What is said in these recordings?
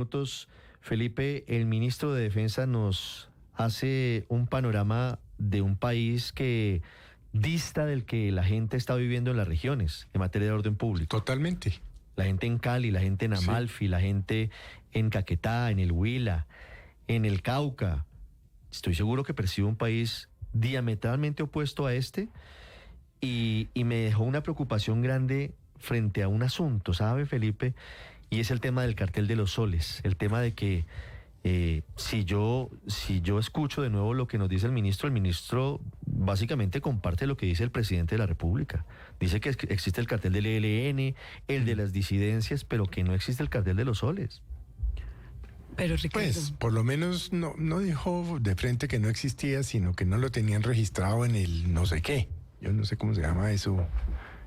Minutos, Felipe, el ministro de Defensa nos hace un panorama de un país que dista del que la gente está viviendo en las regiones en materia de orden público. Totalmente. La gente en Cali, la gente en Amalfi, la gente en Caquetá, en el Huila, en el Cauca. Estoy seguro que percibe un país diametralmente opuesto a este y me dejó una preocupación grande frente a un asunto, ¿sabe, Felipe? Y es el tema del cartel de los soles, el tema de que si yo escucho de nuevo lo que nos dice el ministro básicamente comparte lo que dice el presidente de la República. Dice que existe el cartel del ELN, el de las disidencias, pero que no existe el cartel de los soles. Pero Ricardo, Pues por lo menos no dijo de frente que no existía, sino que no lo tenían registrado en el no sé qué. Yo no sé cómo se llama eso,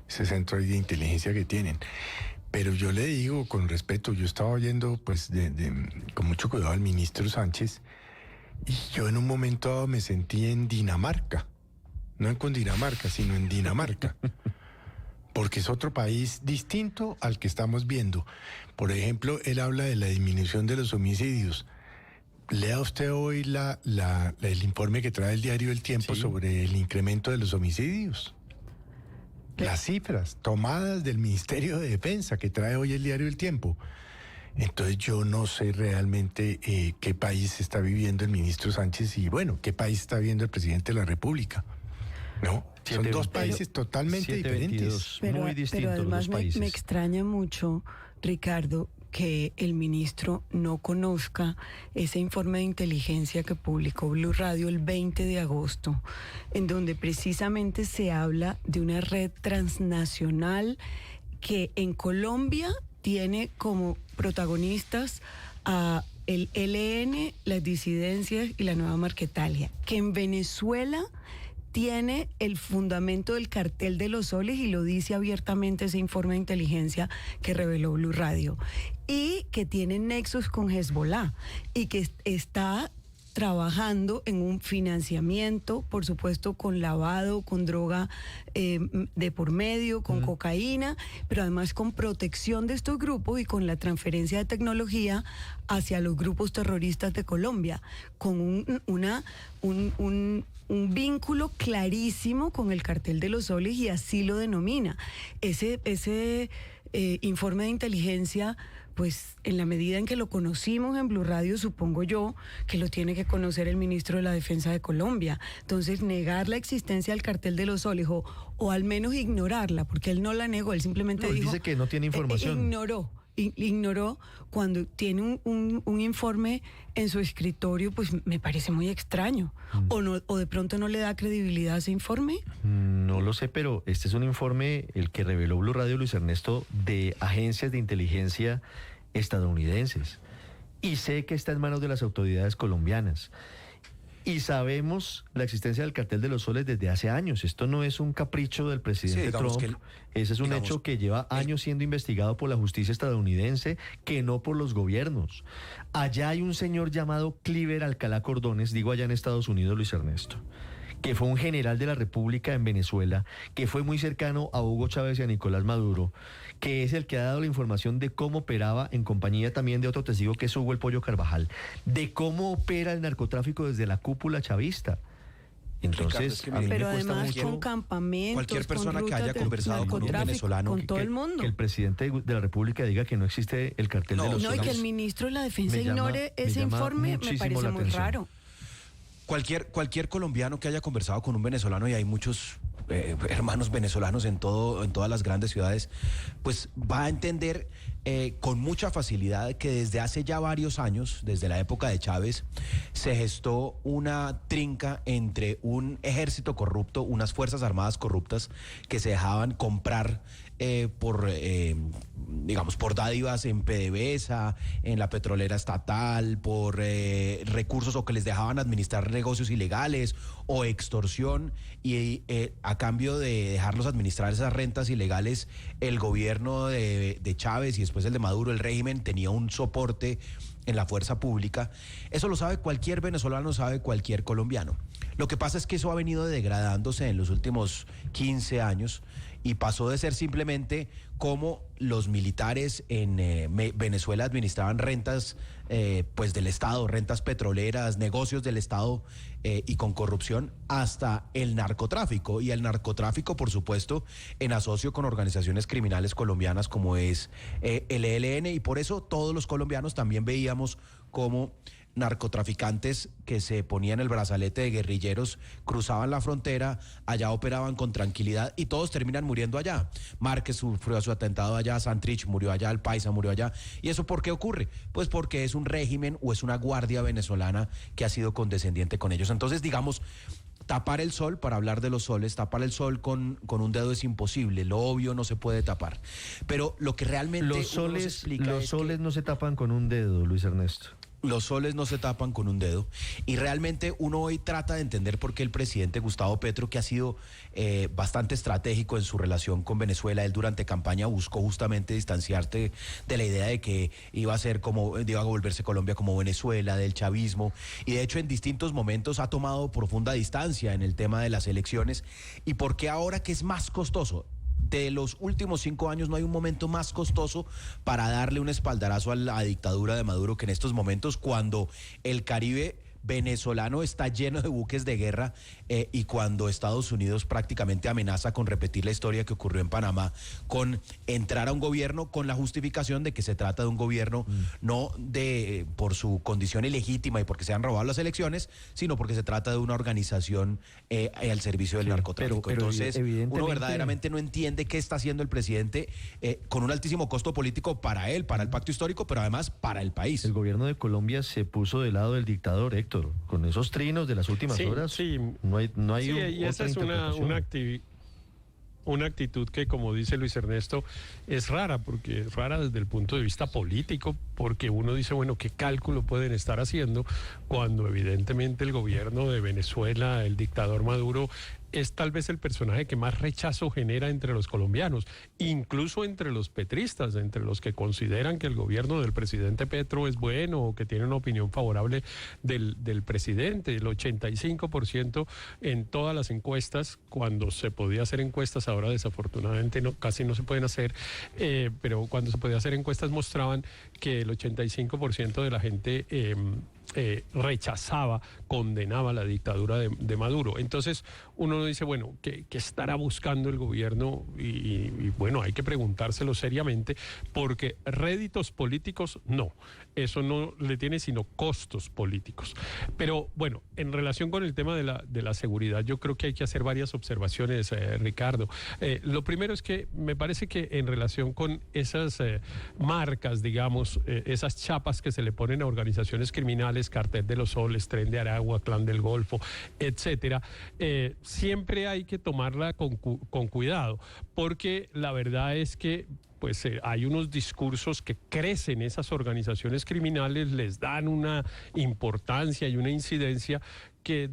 ese centro de inteligencia que tienen. Pero yo le digo con respeto, yo estaba oyendo pues con mucho cuidado al ministro Sánchez y yo en un momento dado me sentí en Dinamarca, no en Cundinamarca, sino en Dinamarca, porque es otro país distinto al que estamos viendo. Por ejemplo, él habla de la disminución de los homicidios. Lea usted hoy el informe que trae el diario El Tiempo sobre el incremento de los homicidios. Las cifras tomadas del Ministerio de Defensa que trae hoy el diario El Tiempo. Entonces yo no sé realmente qué país está viviendo el ministro Sánchez y bueno, qué país está viviendo el presidente de la República. No, son dos países totalmente diferentes. Muy distintos pero además los países. me extraña mucho, Ricardo, que el ministro no conozca ese informe de inteligencia que publicó Blue Radio el 20 de agosto, en donde precisamente se habla de una red transnacional que en Colombia tiene como protagonistas a el ELN, las disidencias y la Nueva Marquetalia, que en Venezuela tiene el fundamento del cartel de los soles y lo dice abiertamente ese informe de inteligencia que reveló Blue Radio, y que tiene nexos con Hezbollah y que está trabajando en un financiamiento, por supuesto con lavado, con droga de por medio, con cocaína, pero además con protección de estos grupos y con la transferencia de tecnología hacia los grupos terroristas de Colombia, con un vínculo clarísimo con el cartel de los soles, y así lo denomina. Ese informe de inteligencia, pues en la medida en que lo conocimos en Blue Radio, supongo yo que lo tiene que conocer el ministro de la Defensa de Colombia. Entonces, negar la existencia del cartel de los soles o al menos ignorarla, porque él no la negó, él simplemente dijo... Dice que no tiene información. Ignoró cuando tiene un informe en su escritorio, pues me parece muy extraño. O de pronto no le da credibilidad a ese informe. No lo sé, pero este es un informe, el que reveló Blue Radio, Luis Ernesto, de agencias de inteligencia estadounidenses. Y sé que está en manos de las autoridades colombianas. Y sabemos la existencia del cartel de los soles desde hace años. Esto no es un capricho del presidente Trump. Ese es un hecho que lleva años siendo investigado por la justicia estadounidense, que no por los gobiernos. Allá hay un señor llamado Cliver Alcalá Cordones, digo allá en Estados Unidos, Luis Ernesto, que fue un general de la República en Venezuela, que fue muy cercano a Hugo Chávez y a Nicolás Maduro, que es el que ha dado la información de cómo operaba, en compañía también de otro testigo que es Hugo El Pollo Carvajal, de cómo opera el narcotráfico desde la cúpula chavista. Entonces, Ricardo, pero además con campamentos, cualquier persona con que haya conversado con un venezolano, con todo el mundo. Que el presidente de la República diga que no existe el cartel de los soles. No, y que el ministro de la Defensa ignore ese informe, me parece muy raro. Cualquier colombiano que haya conversado con un venezolano, y hay muchos hermanos venezolanos en todas las grandes ciudades, pues va a entender con mucha facilidad que desde hace ya varios años, desde la época de Chávez, se gestó una trinca entre un ejército corrupto, unas fuerzas armadas corruptas que se dejaban comprar por dádivas en PDVSA, en la petrolera estatal, por recursos, o que les dejaban administrar negocios ilegales o extorsión, y a cambio de dejarlos administrar esas rentas ilegales, el gobierno de Chávez y después el de Maduro, el régimen, tenía un soporte en la fuerza pública. Eso lo sabe cualquier venezolano, sabe cualquier colombiano. Lo que pasa es que eso ha venido degradándose en los últimos 15 años y pasó de ser simplemente cómo los militares en Venezuela administraban rentas pues del Estado, rentas petroleras, negocios del Estado y con corrupción, hasta el narcotráfico. Y el narcotráfico, por supuesto, en asocio con organizaciones criminales colombianas como es el ELN, y por eso todos los colombianos también veíamos cómo narcotraficantes que se ponían el brazalete de guerrilleros cruzaban la frontera, allá operaban con tranquilidad y todos terminan muriendo allá. Márquez sufrió su atentado allá, Santrich murió allá, el Paisa murió allá. ¿Y eso por qué ocurre? Pues porque es un régimen o es una guardia venezolana que ha sido condescendiente con ellos. Entonces, digamos, tapar el sol, para hablar de los soles, tapar el sol con un dedo es imposible, lo obvio no se puede tapar. Pero lo que realmente Los soles no se tapan con un dedo, Luis Ernesto. Los soles no se tapan con un dedo, y realmente uno hoy trata de entender por qué el presidente Gustavo Petro, que ha sido bastante estratégico en su relación con Venezuela, él durante campaña buscó justamente distanciarse de la idea de que iba a volverse Colombia como Venezuela, del chavismo, y de hecho en distintos momentos ha tomado profunda distancia en el tema de las elecciones. ¿Y por qué ahora que es más costoso? De los últimos 5 años no hay un momento más costoso para darle un espaldarazo a la dictadura de Maduro que en estos momentos, cuando el Caribe venezolano está lleno de buques de guerra y cuando Estados Unidos prácticamente amenaza con repetir la historia que ocurrió en Panamá, con entrar a un gobierno con la justificación de que se trata de un gobierno no por su condición ilegítima y porque se han robado las elecciones, sino porque se trata de una organización al servicio del narcotráfico. Pero entonces, evidentemente uno verdaderamente no entiende qué está haciendo el presidente con un altísimo costo político para él, para el pacto histórico, pero además para el país. El gobierno de Colombia se puso del lado del dictador, Héctor. Con esos trinos de las últimas horas, sí, no hay y esa es una actitud que, como dice Luis Ernesto, es rara, porque es rara desde el punto de vista político, porque uno dice, bueno, ¿qué cálculo pueden estar haciendo cuando evidentemente el gobierno de Venezuela, el dictador Maduro, es tal vez el personaje que más rechazo genera entre los colombianos, incluso entre los petristas, entre los que consideran que el gobierno del presidente Petro es bueno o que tienen una opinión favorable del presidente? El 85% en todas las encuestas, cuando se podía hacer encuestas, ahora desafortunadamente casi no se pueden hacer, pero cuando se podía hacer encuestas mostraban que el 85% de la gente rechazaba, condenaba la dictadura de Maduro. Entonces uno dice, bueno, ¿qué estará buscando el gobierno? Y bueno, hay que preguntárselo seriamente, porque réditos políticos no, eso no le tiene sino costos políticos. Pero bueno, en relación con el tema de la seguridad, yo creo que hay que hacer varias observaciones, Ricardo. Lo primero es que me parece que en relación con esas marcas, digamos, esas chapas que se le ponen a organizaciones criminales, Cartel de los Soles, Tren de Aragua, Clan del Golfo, etcétera, siempre hay que tomarla con cuidado, porque la verdad es que pues hay unos discursos que crecen esas organizaciones criminales, les dan una importancia y una incidencia que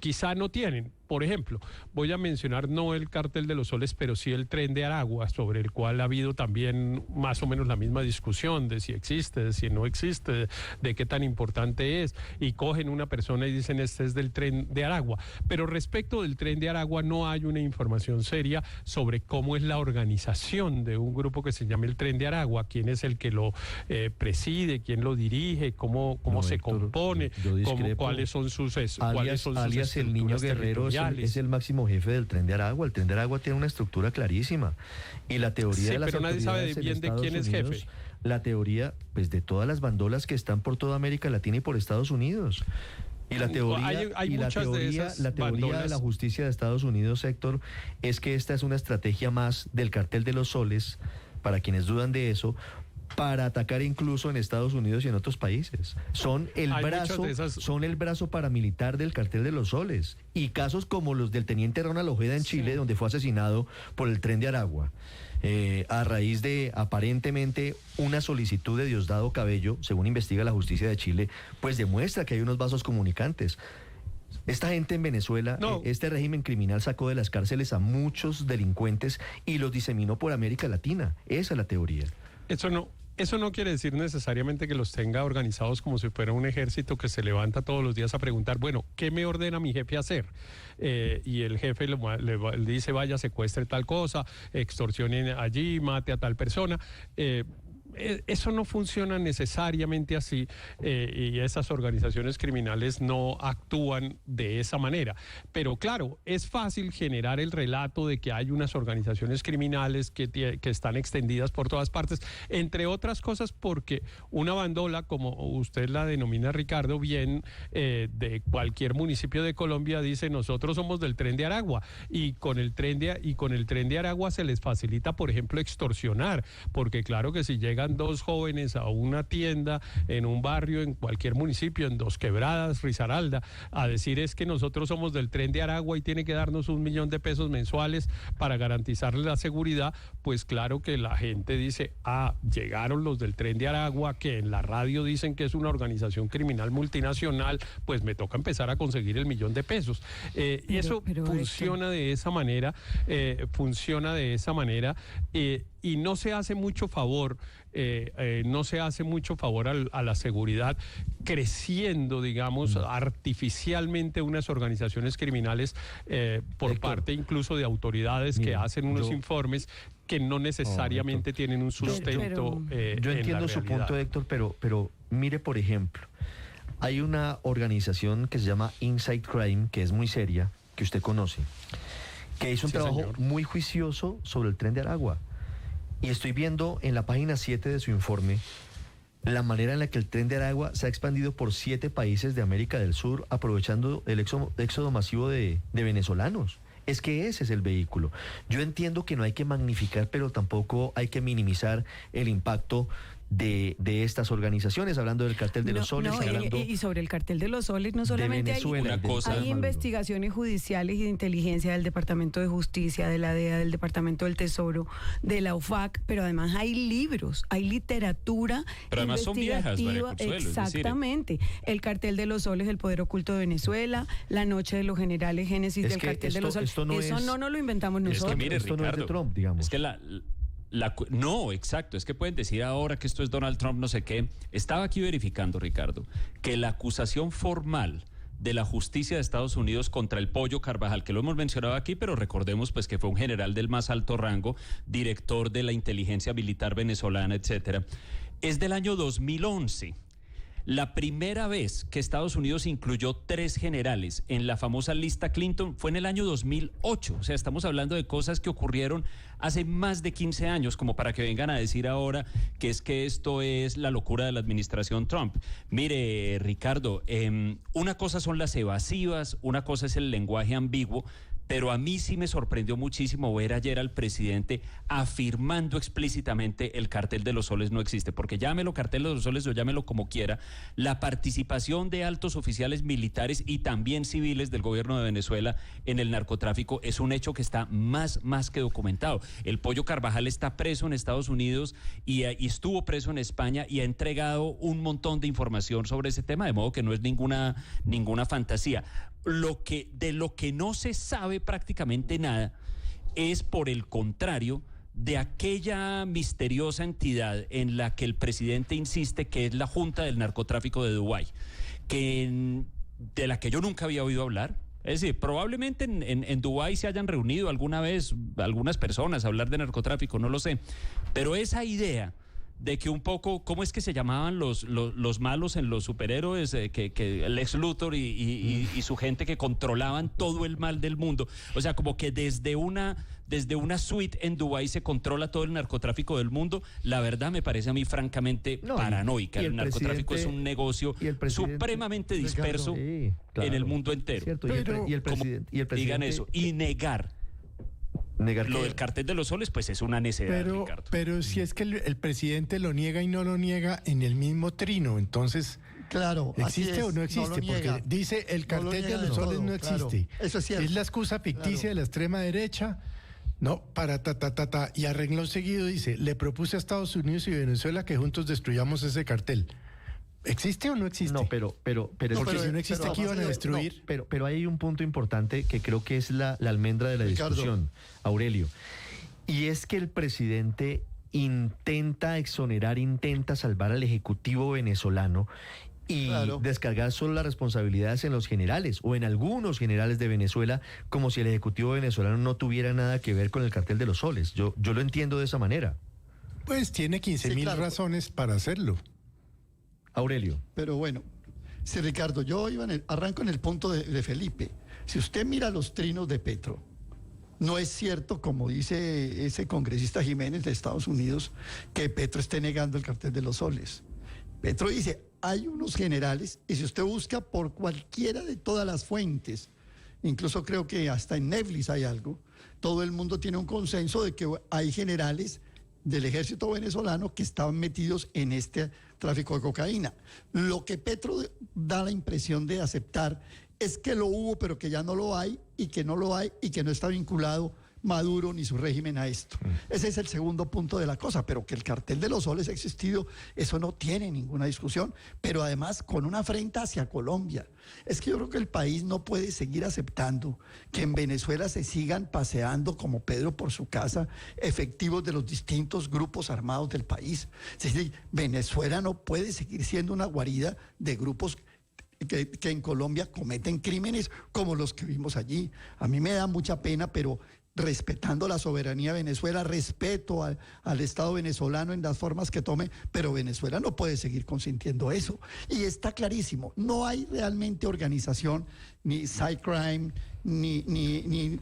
quizá no tienen. Por ejemplo, voy a mencionar no el Cartel de los Soles, pero sí el Tren de Aragua, sobre el cual ha habido también más o menos la misma discusión de si existe, de si no existe, de qué tan importante es, y cogen una persona y dicen este es del Tren de Aragua. Pero respecto del Tren de Aragua no hay una información seria sobre cómo es la organización de un grupo que se llama el Tren de Aragua, quién es el que lo preside, quién lo dirige, cómo se Héctor, compone, cuáles son sus alias el Niño Guerrero es el máximo jefe del Tren de Aragua. El Tren de Aragua tiene una estructura clarísima. Y la teoría de las pero nadie sabe bien de quién es jefe. La teoría, pues, de todas las bandolas que están por toda América Latina y por Estados Unidos. Y la teoría, de la justicia de Estados Unidos, Héctor, es que esta es una estrategia más del Cartel de los Soles, para quienes dudan de eso, para atacar incluso en Estados Unidos y en otros países. Son el brazo paramilitar del Cartel de los Soles. Y casos como los del teniente Ronald Ojeda en Chile, donde fue asesinado por el Tren de Aragua, a raíz de aparentemente una solicitud de Diosdado Cabello, según investiga la justicia de Chile, pues demuestra que hay unos vasos comunicantes. Esta gente en Venezuela, este régimen criminal sacó de las cárceles a muchos delincuentes y los diseminó por América Latina. Esa es la teoría. Eso no quiere decir necesariamente que los tenga organizados como si fuera un ejército que se levanta todos los días a preguntar, bueno, ¿qué me ordena mi jefe hacer? Y el jefe le dice, vaya, secuestre tal cosa, extorsione allí, mate a tal persona. Eso no funciona necesariamente así y esas organizaciones criminales no actúan de esa manera. Pero claro, es fácil generar el relato de que hay unas organizaciones criminales que están extendidas por todas partes, entre otras cosas porque una bandola, como usted la denomina, Ricardo, bien, de cualquier municipio de Colombia dice, nosotros somos del Tren de Aragua y con el Tren de Aragua se les facilita, por ejemplo, extorsionar, porque claro que si llegan dos jóvenes a una tienda en un barrio, en cualquier municipio, en Dos Quebradas, Risaralda, a decir es que nosotros somos del Tren de Aragua y tiene que darnos $1.000.000 mensuales para garantizarle la seguridad, pues claro que la gente dice, llegaron los del Tren de Aragua, que en la radio dicen que es una organización criminal multinacional, pues me toca empezar a conseguir el $1.000.000. Eso funciona de esa manera, y no se hace mucho favor, a la seguridad, creciendo, digamos, artificialmente unas organizaciones criminales por parte incluso de autoridades que hacen unos informes que no necesariamente tienen un sustento. Yo entiendo su punto, Héctor, pero mire, por ejemplo, hay una organización que se llama Inside Crime, que es muy seria, que usted conoce, que hizo un trabajo muy juicioso sobre el Tren de Aragua. Y estoy viendo en la página 7 de su informe la manera en la que el Tren de Aragua se ha expandido por 7 países de América del Sur, aprovechando el éxodo masivo de venezolanos. Es que ese es el vehículo. Yo entiendo que no hay que magnificar, pero tampoco hay que minimizar el impacto de estas organizaciones, hablando del cartel de los soles. Y sobre el cartel de los soles, no solamente hay investigaciones judiciales y de inteligencia del Departamento de Justicia, de la DEA, del Departamento del Tesoro, de la UFAC, pero además hay libros, hay literatura investigativa. Exactamente. El cartel de los soles, el poder oculto de Venezuela, la noche de los generales, génesis del cartel de los soles. Eso no lo inventamos nosotros. Es que mire, esto Ricardo, no es de Trump, digamos. Es que no, exacto, es que pueden decir ahora que esto es Donald Trump, no sé qué. Estaba aquí verificando, Ricardo, que la acusación formal de la justicia de Estados Unidos contra el Pollo Carvajal, que lo hemos mencionado aquí, pero recordemos pues que fue un general del más alto rango, director de la inteligencia militar venezolana, etcétera, es del año 2011. La primera vez que Estados Unidos incluyó 3 generales en la famosa lista Clinton fue en el año 2008. O sea, estamos hablando de cosas que ocurrieron hace más de 15 años, como para que vengan a decir ahora que esto es la locura de la administración Trump. Mire, Ricardo, una cosa son las evasivas, una cosa es el lenguaje ambiguo, pero a mí sí me sorprendió muchísimo ver ayer al presidente afirmando explícitamente el cartel de los soles no existe, porque llámelo cartel de los soles o llámelo como quiera, la participación de altos oficiales militares y también civiles del gobierno de Venezuela en el narcotráfico es un hecho que está más que documentado. El Pollo Carvajal está preso en Estados Unidos y estuvo preso en España y ha entregado un montón de información sobre ese tema, de modo que no es ninguna fantasía. De lo que no se sabe prácticamente nada es, por el contrario, de aquella misteriosa entidad en la que el presidente insiste que es la Junta del Narcotráfico de Dubái, de la que yo nunca había oído hablar. Es decir, probablemente en Dubái se hayan reunido alguna vez algunas personas a hablar de narcotráfico, no lo sé, pero esa idea de que un poco, ¿cómo es que se llamaban los malos en los superhéroes? Que Lex Luthor y su gente que controlaban todo el mal del mundo. O sea, como que desde una suite en Dubái se controla todo el narcotráfico del mundo. La verdad me parece a mí francamente paranoica. El narcotráfico es un negocio supremamente disperso en el mundo entero. Cierto, y el presidente digan eso y negar lo del cartel de los soles, pues es una necedad, Ricardo. Pero si es que el presidente lo niega y no lo niega en el mismo trino, entonces, claro, ¿existe o no existe? Porque dice el cartel de los soles no existe. Claro, eso es cierto. Es la excusa ficticia de la extrema derecha, no, para y a renglón seguido dice, le propuse a Estados Unidos y Venezuela que juntos destruyamos ese cartel. ¿Existe o no existe? No, pero porque si no existe, aquí iban a destruir. No, pero hay un punto importante que creo que es la almendra de la discusión, Aurelio. Y es que el presidente intenta exonerar, intenta salvar al Ejecutivo venezolano y descargar solo las responsabilidades en los generales o en algunos generales de Venezuela, como si el Ejecutivo venezolano no tuviera nada que ver con el cartel de los soles. Yo lo entiendo de esa manera. Pues tiene 15.000 razones para hacerlo. Aurelio. Pero bueno, sí, Ricardo, yo arranco en el punto de Felipe. Si usted mira los trinos de Petro, no es cierto, como dice ese congresista Jiménez de Estados Unidos, que Petro esté negando el cartel de los soles. Petro dice, hay unos generales, y si usted busca por cualquiera de todas las fuentes, incluso creo que hasta en Netflix hay algo, todo el mundo tiene un consenso de que hay generales del ejército venezolano que estaban metidos en este tráfico de cocaína. Lo que Petro da la impresión de aceptar es que lo hubo, pero que ya no lo hay, y que no lo hay, y que no está vinculado Maduro ni su régimen a esto. Ese es el segundo punto de la cosa, pero que el cartel de los soles ha existido, eso no tiene ninguna discusión, pero además con una afrenta hacia Colombia. Es que yo creo que el país no puede seguir aceptando que en Venezuela se sigan paseando como Pedro por su casa efectivos de los distintos grupos armados del país. Es decir, Venezuela no puede seguir siendo una guarida de grupos que en Colombia cometen crímenes como los que vimos allí. A mí me da mucha pena, pero respetando la soberanía de Venezuela, respeto al Estado venezolano en las formas que tome, pero Venezuela no puede seguir consintiendo eso. Y está clarísimo, no hay realmente organización, ni cybercrime, ni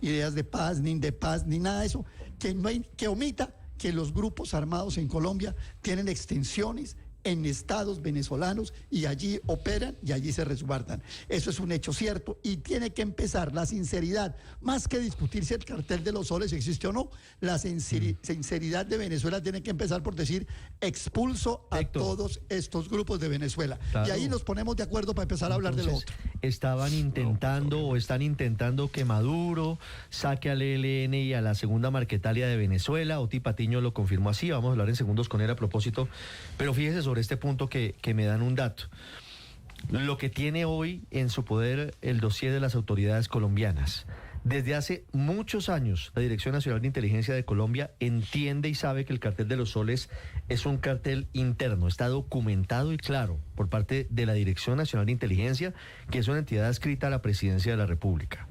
ideas de paz, ni Indepaz, ni nada de eso, que omita que los grupos armados en Colombia tienen extensiones en estados venezolanos y allí operan y allí se resguardan. Eso es un hecho cierto y tiene que empezar la sinceridad, más que discutir si el cartel de los soles existe o no, la sinceridad de Venezuela tiene que empezar por decir expulso a todos estos grupos de Venezuela. Claro. Y ahí nos ponemos de acuerdo para empezar a hablar de lo otro. Estaban intentando o están intentando que Maduro saque al ELN y a la segunda Marquetalia de Venezuela. Oti Patiño lo confirmó así, vamos a hablar en segundos con él a propósito, pero fíjese sobre este punto que me dan un dato. Lo que tiene hoy en su poder el dossier de las autoridades colombianas. Desde hace muchos años, la Dirección Nacional de Inteligencia de Colombia entiende y sabe que el cartel de los soles es un cartel interno. Está documentado y claro por parte de la Dirección Nacional de Inteligencia, que es una entidad adscrita a la Presidencia de la República.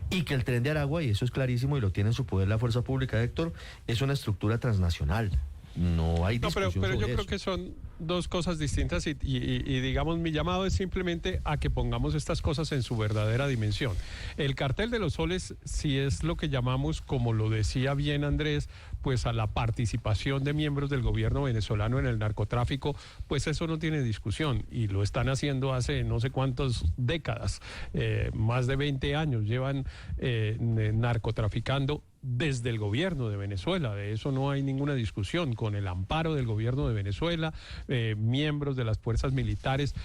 Y que el Tren de Aragua, y eso es clarísimo y lo tiene en su poder la Fuerza Pública, Héctor, es una estructura transnacional. No hay discusión pero yo sobre creo eso. que son dos cosas distintas y digamos mi llamado es simplemente a que pongamos estas cosas en su verdadera dimensión. El cartel de los soles, si es lo que llamamos, como lo decía bien Andrés, pues a la participación de miembros del gobierno venezolano en el narcotráfico, pues eso no tiene discusión y lo están haciendo hace no sé cuántas décadas, más de 20 años llevan narcotraficando desde el gobierno de Venezuela. De eso no hay ninguna discusión, con el amparo del gobierno de Venezuela, miembros de las fuerzas militares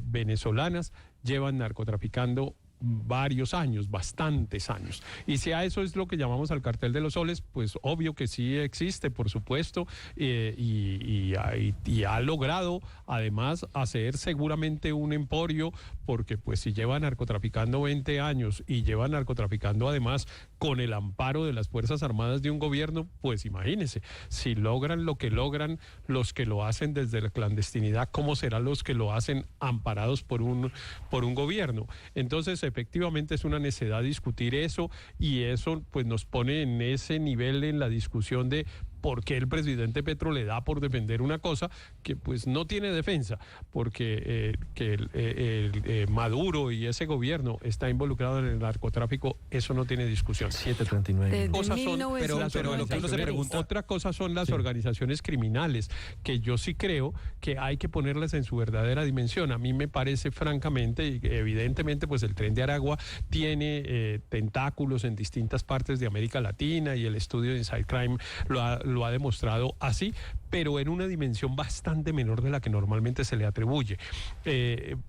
venezolanas llevan narcotraficando varios años, bastantes años. Y si a eso es lo que llamamos al cartel de los soles, pues obvio que sí existe, por supuesto, y ha logrado además hacer seguramente un emporio, porque pues si lleva narcotraficando 20 años y lleva narcotraficando además con el amparo de las Fuerzas Armadas de un gobierno, pues imagínense, si logran lo que logran los que lo hacen desde la clandestinidad, ¿cómo serán los que lo hacen amparados por un gobierno? Entonces, efectivamente es una necedad discutir eso y eso pues nos pone en ese nivel en la discusión de por qué el presidente Petro le da por defender una cosa que pues no tiene defensa, porque Maduro y ese gobierno está involucrado en el narcotráfico, eso no tiene discusión. 739. Pero lo que uno se pregunta, otra cosa son las organizaciones criminales, que yo sí creo que hay que ponerlas en su verdadera dimensión. A mí me parece francamente, y evidentemente pues el Tren de Aragua tiene tentáculos en distintas partes de América Latina y el estudio de Inside Crime lo ha demostrado así, pero en una dimensión bastante menor de la que normalmente se le atribuye,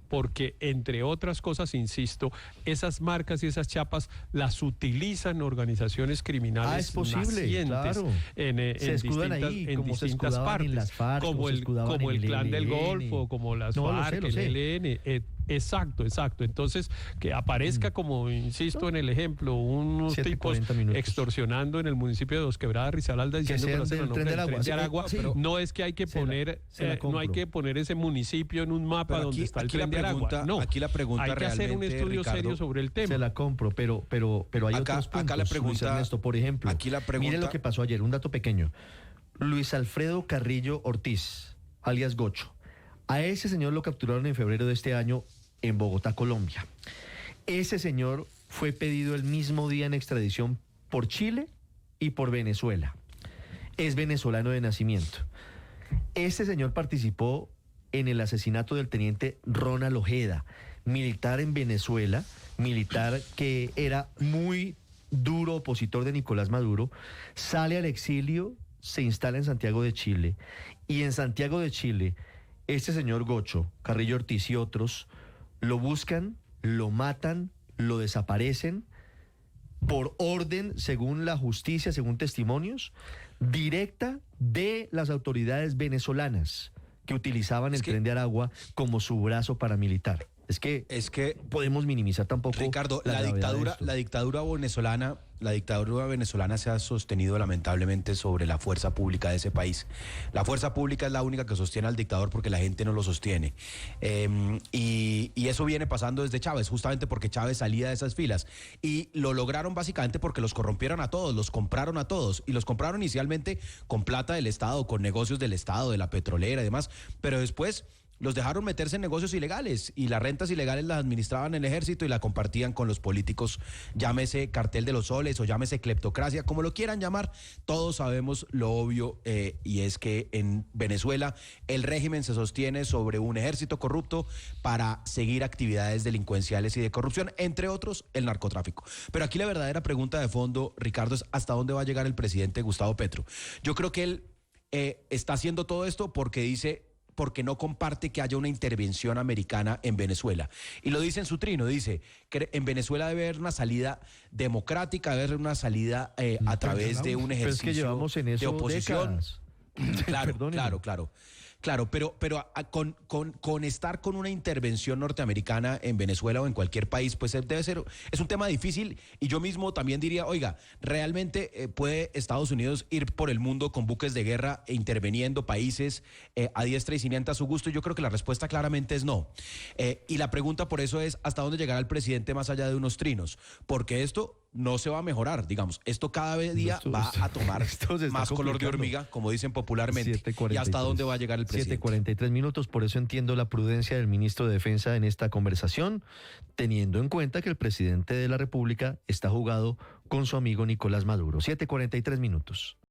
porque entre otras cosas, insisto, esas marcas y esas chapas las utilizan organizaciones criminales es posible, nacientes claro. en escudan distintas, ahí, en como se distintas escudaban partes, en las FARC, como el Clan del Golfo, como las FARC, lo sé. el ELN, exacto. Entonces, que aparezca como, insisto en el ejemplo, unos 7:40 tipos minutos. extorsionando en el municipio de Dos Quebradas, Risaralda, diciendo que sean lo hacen del en nombre Tren del del Agua. Tren de Aragua. Sí, No es que hay que poner, no hay que poner ese municipio en un mapa Pero donde aquí- está el aquí Tren la de Aragua. pregunta- No, aquí la pregunta hay que hacer un realmente, estudio Ricardo, serio sobre el tema. Se la compro, pero hay Acá- otros puntos. acá la pregunta- Luis Ernesto, por ejemplo, aquí la pregunta- mire lo que pasó ayer, un dato pequeño. Luis Alfredo Carrillo Ortiz, alias Gocho. A ese señor lo capturaron en febrero de este año en Bogotá, Colombia. Ese señor fue pedido el mismo día en extradición por Chile y por Venezuela. Es venezolano de nacimiento. Ese señor participó en el asesinato del teniente Ronald Ojeda, militar en Venezuela, militar que era muy duro opositor de Nicolás Maduro, sale al exilio, se instala en Santiago de Chile, y en Santiago de Chile, este señor Gocho, Carrillo Ortiz y otros, lo buscan, lo matan, lo desaparecen, por orden, según la justicia, según testimonios, directa de las autoridades venezolanas que utilizaban el Tren de Aragua como su brazo paramilitar. Es que podemos minimizar tampoco, Ricardo, la gravedad de esto. la dictadura venezolana se ha sostenido lamentablemente sobre la fuerza pública de ese país. La fuerza pública es la única que sostiene al dictador porque la gente no lo sostiene. Y eso viene pasando desde Chávez, justamente porque Chávez salía de esas filas. Y lo lograron básicamente porque los corrompieron a todos, los compraron a todos. Y los compraron inicialmente con plata del Estado, con negocios del Estado, de la petrolera y demás. Pero después los dejaron meterse en negocios ilegales y las rentas ilegales las administraban el ejército y la compartían con los políticos, llámese cartel de los soles o llámese cleptocracia, como lo quieran llamar. Todos sabemos lo obvio, y es que en Venezuela el régimen se sostiene sobre un ejército corrupto para seguir actividades delincuenciales y de corrupción, entre otros el narcotráfico. Pero aquí la verdadera pregunta de fondo, Ricardo, es ¿hasta dónde va a llegar el presidente Gustavo Petro? Yo creo que él está haciendo todo esto porque no comparte que haya una intervención americana en Venezuela. Y lo dice en su trino, dice que en Venezuela debe haber una salida democrática, debe haber una salida a través de un Pero es ejercicio que llevamos en eso de oposición. décadas. Claro, pero con estar con una intervención norteamericana en Venezuela o en cualquier país, pues es un tema difícil, y yo mismo también diría, oiga, ¿realmente puede Estados Unidos ir por el mundo con buques de guerra e interviniendo países a diestra y siniestra a su gusto? Yo creo que la respuesta claramente es no. Y la pregunta por eso es, ¿hasta dónde llegará el presidente más allá de unos trinos? Porque esto no se va a mejorar, digamos, esto cada día va a tomar más color de hormiga, como dicen popularmente. ¿Y hasta dónde va a llegar el presidente? 7:43 minutos, por eso entiendo la prudencia del ministro de Defensa en esta conversación, teniendo en cuenta que el presidente de la República está jugado con su amigo Nicolás Maduro. 7:43 minutos.